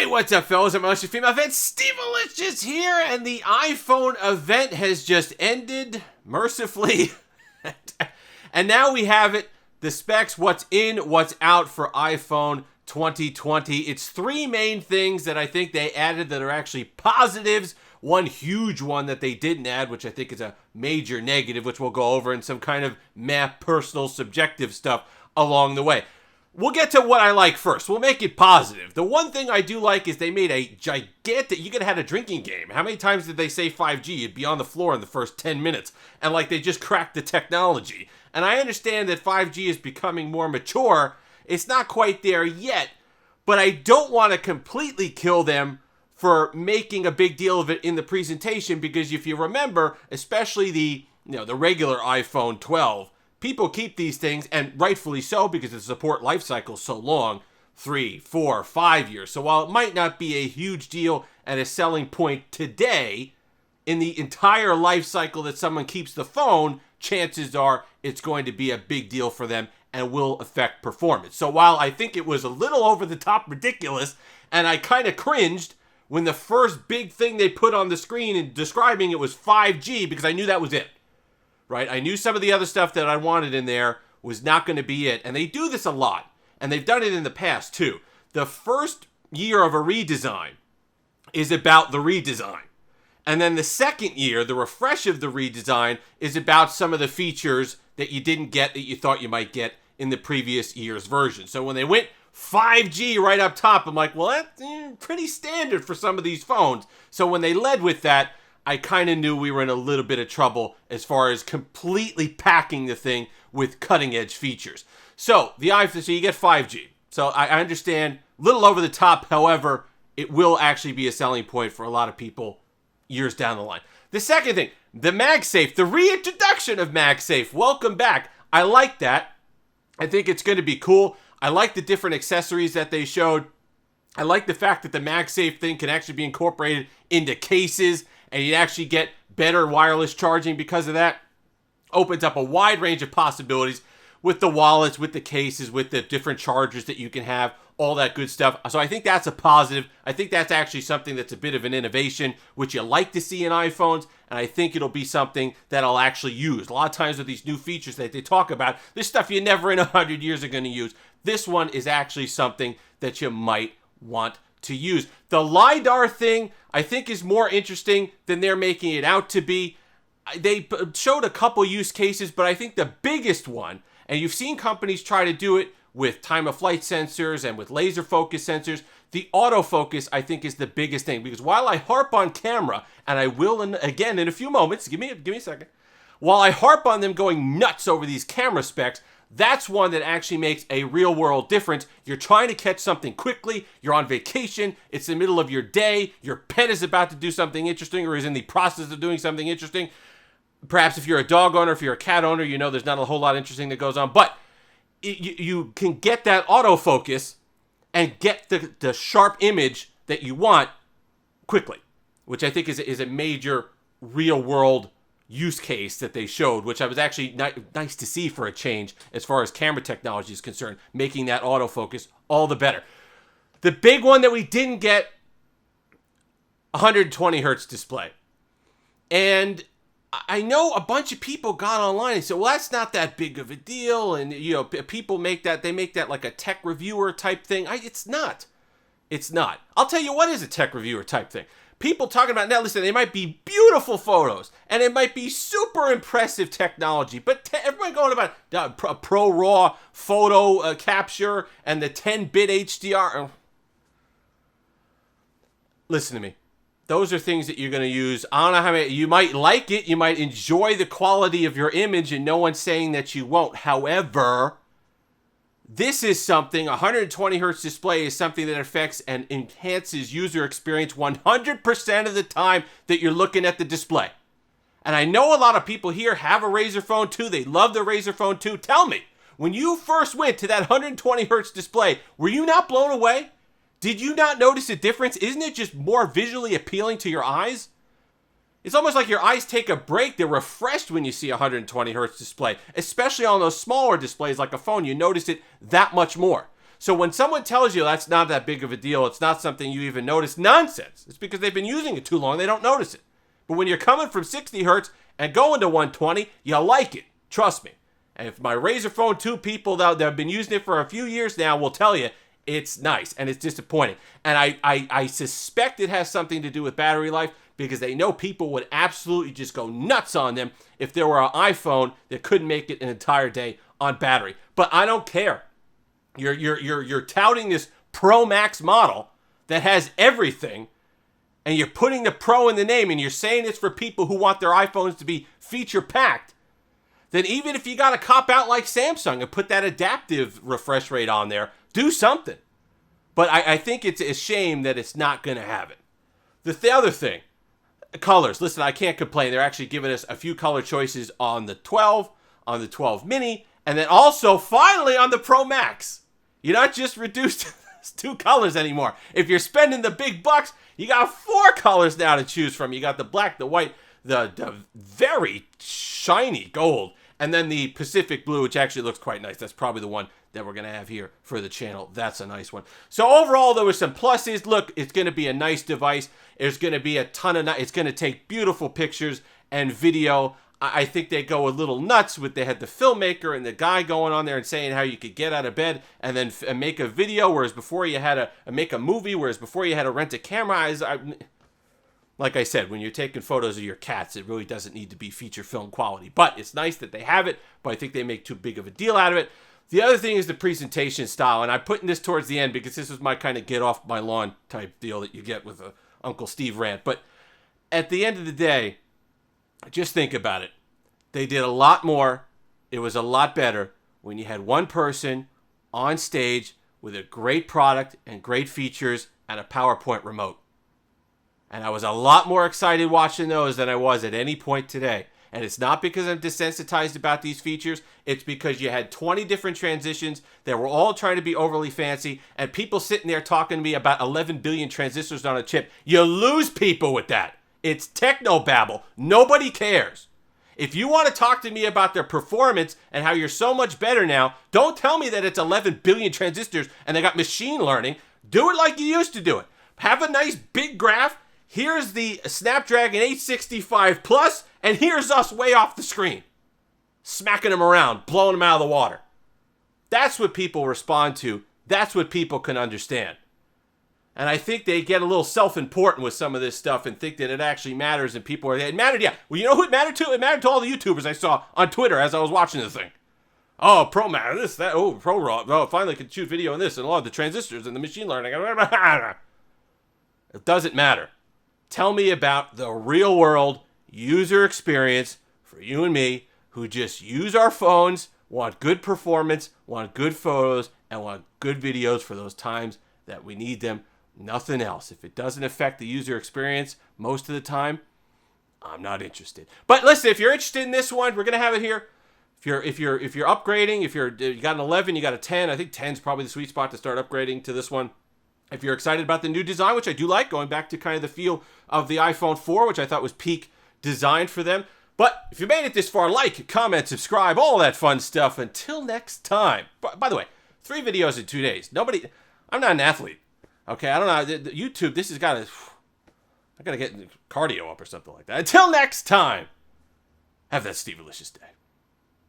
Hey, what's up, fellas? I'm Malicious Female Event. Steve Malicious here, and the iPhone event has just ended, mercifully. And now we have it, the specs, what's in, what's out for iPhone 2020. It's three main things that I think they added that are actually positives. One huge one that they didn't add, which I think is a major negative, which we'll go over, and some kind of personal, subjective stuff along the way. We'll get to what I like first. We'll make it positive. The one thing I do like is they made a gigantic... You could have had a drinking game. How many times did they say 5G? You'd be on the floor in the first 10 minutes. And like they just cracked the technology. And I understand that 5G is becoming more mature. It's not quite there yet. But I don't want to completely kill them for making a big deal of it in the presentation. Because if you remember, especially the regular iPhone 12... people keep these things, and rightfully so, because the support life cycle is so long, 3, 4, 5 years. So while it might not be a huge deal and a selling point today, in the entire life cycle that someone keeps the phone, chances are it's going to be a big deal for them and will affect performance. So while I think it was a little over the top ridiculous, and I kind of cringed when the first big thing they put on the screen in describing it was 5G, because I knew that was it. Right? I knew some of the other stuff that I wanted in there was not going to be it. And they do this a lot. And they've done it in the past, too. The first year of a redesign is about the redesign. And then the second year, the refresh of the redesign, is about some of the features that you didn't get that you thought you might get in the previous year's version. So when they went 5G right up top, I'm like, well, that's pretty standard for some of these phones. So when they led with that, I kind of knew we were in a little bit of trouble as far as completely packing the thing with cutting-edge features. So the iPhone, so you get 5G. So I understand, a little over the top. However, it will actually be a selling point for a lot of people years down the line. The second thing, the Magsafe, the reintroduction of Magsafe. Welcome back. I like that. I think it's going to be cool. I like the different accessories that they showed. I like the fact that the Magsafe thing can actually be incorporated into cases, and you actually get better wireless charging because of that. Opens up a wide range of possibilities with the wallets, with the cases, with the different chargers that you can have, all that good stuff. So I think that's a positive. I think that's actually something that's a bit of an innovation, which you like to see in iPhones, and I think it'll be something that I'll actually use. A lot of times with these new features that they talk about, this stuff you never in 100 years are going to use. This one is actually something that you might want to use. The LiDAR thing, I think, is more interesting than they're making it out to be. They showed a couple use cases, but I think the biggest one, and you've seen companies try to do it with time-of-flight sensors and with laser focus sensors, the autofocus, I think, is the biggest thing. Because while I harp on camera, and I will again in a few moments, give me a second, while I harp on them going nuts over these camera specs, that's one that actually makes a real-world difference. You're trying to catch something quickly. You're on vacation. It's the middle of your day. Your pet is about to do something interesting or is in the process of doing something interesting. Perhaps if you're a dog owner, if you're a cat owner, you know there's not a whole lot interesting that goes on. But you can get that autofocus and get the sharp image that you want quickly, which I think is a major real-world use case that they showed, which I was actually nice to see for a change as far as camera technology is concerned, making that autofocus all the better. The big one that we didn't get, 120 hertz display. And I know a bunch of people got online and said, well, that's not that big of a deal. And, people make that like a tech reviewer type thing. It's not. It's not. I'll tell you what is a tech reviewer type thing. People talking about, now listen, they might be beautiful photos, and it might be super impressive technology, but everybody going about pro raw photo capture and the 10-bit HDR. Listen to me. Those are things that you're going to use. I don't know how many, you might like it, you might enjoy the quality of your image, and no one's saying that you won't. However, this is something, 120 hertz display is something that affects and enhances user experience 100% of the time that you're looking at the display. And I know a lot of people here have a Razer Phone 2. They love the Razer Phone 2. Tell me, when you first went to that 120 hertz display, were you not blown away? Did you not notice a difference? Isn't it just more visually appealing to your eyes? It's almost like your eyes take a break. They're refreshed when you see a 120 hertz display, especially on those smaller displays like a phone. You notice it that much more. So when someone tells you that's not that big of a deal, it's not something you even notice, nonsense. It's because they've been using it too long, they don't notice it. But when you're coming from 60 hertz and going to 120, you like it. Trust me. And if my Razer Phone 2 people that have been using it for a few years now will tell you, it's nice and it's disappointing. And I suspect it has something to do with battery life, because they know people would absolutely just go nuts on them if there were an iPhone that couldn't make it an entire day on battery. But I don't care. You're touting this Pro Max model that has everything, and you're putting the Pro in the name, and you're saying it's for people who want their iPhones to be feature packed. Then even if you got to cop out like Samsung and put that adaptive refresh rate on there, do something. But I think it's a shame that it's not going to have it. The other thing, colors. Listen, I can't complain. They're actually giving us a few color choices on the 12, on the 12 mini, and then also finally on the Pro Max. You're not just reduced to 2 colors anymore. If you're spending the big bucks, you got 4 colors now to choose from. You got the black, the white, the very shiny gold, and then the Pacific blue, which actually looks quite nice. That's probably the one that we're going to have here for the channel. That's a nice one. So overall, there were some pluses. Look, it's going to be a nice device. There's going to be a ton of... It's going to take beautiful pictures and video. I think they go a little nuts with... They had the filmmaker and the guy going on there and saying how you could get out of bed and then make a video, whereas before you had to make a movie, whereas before you had to rent a camera. Like I said, when you're taking photos of your cats, it really doesn't need to be feature film quality. But it's nice that they have it, but I think they make too big of a deal out of it. The other thing is the presentation style, and I'm putting this towards the end because this is my kind of get off my lawn type deal that you get with a Uncle Steve rant. But at the end of the day, just think about it. They did a lot more. It was a lot better when you had one person on stage with a great product and great features and a PowerPoint remote. And I was a lot more excited watching those than I was at any point today. And it's not because I'm desensitized about these features. It's because you had 20 different transitions that were all trying to be overly fancy, and people sitting there talking to me about 11 billion transistors on a chip. You lose people with that. It's technobabble. Nobody cares. If you want to talk to me about their performance and how you're so much better now, don't tell me that it's 11 billion transistors and they got machine learning. Do it like you used to do it. Have a nice big graph. Here's the Snapdragon 865 Plus, and here's us way off the screen, smacking them around, blowing them out of the water. That's what people respond to. That's what people can understand. And I think they get a little self-important with some of this stuff and think that it actually matters, and people are, it mattered, yeah. Well, you know who it mattered to? It mattered to all the YouTubers I saw on Twitter as I was watching the thing. Oh, Pro Max, this, that, oh, Pro Raw, oh, finally can shoot video on this, and all the transistors and the machine learning. It doesn't matter. Tell me about the real world user experience for you and me who just use our phones, want good performance, want good photos, and want good videos for those times that we need them. Nothing else. If it doesn't affect the user experience most of the time, I'm not interested. But listen, if you're interested in this one, we're gonna have it here. If you're upgrading, you got an 11, you got a 10. I think 10 is probably the sweet spot to start upgrading to this one. If you're excited about the new design, which I do like, going back to kind of the feel of the iPhone 4, which I thought was peak design for them. But if you made it this far, like, comment, subscribe, all that fun stuff. Until next time. By the way, 3 videos in 2 days. I'm not an athlete. Okay, I don't know. YouTube, this has got to... I got to get cardio up or something like that. Until next time, have that Steve-alicious day.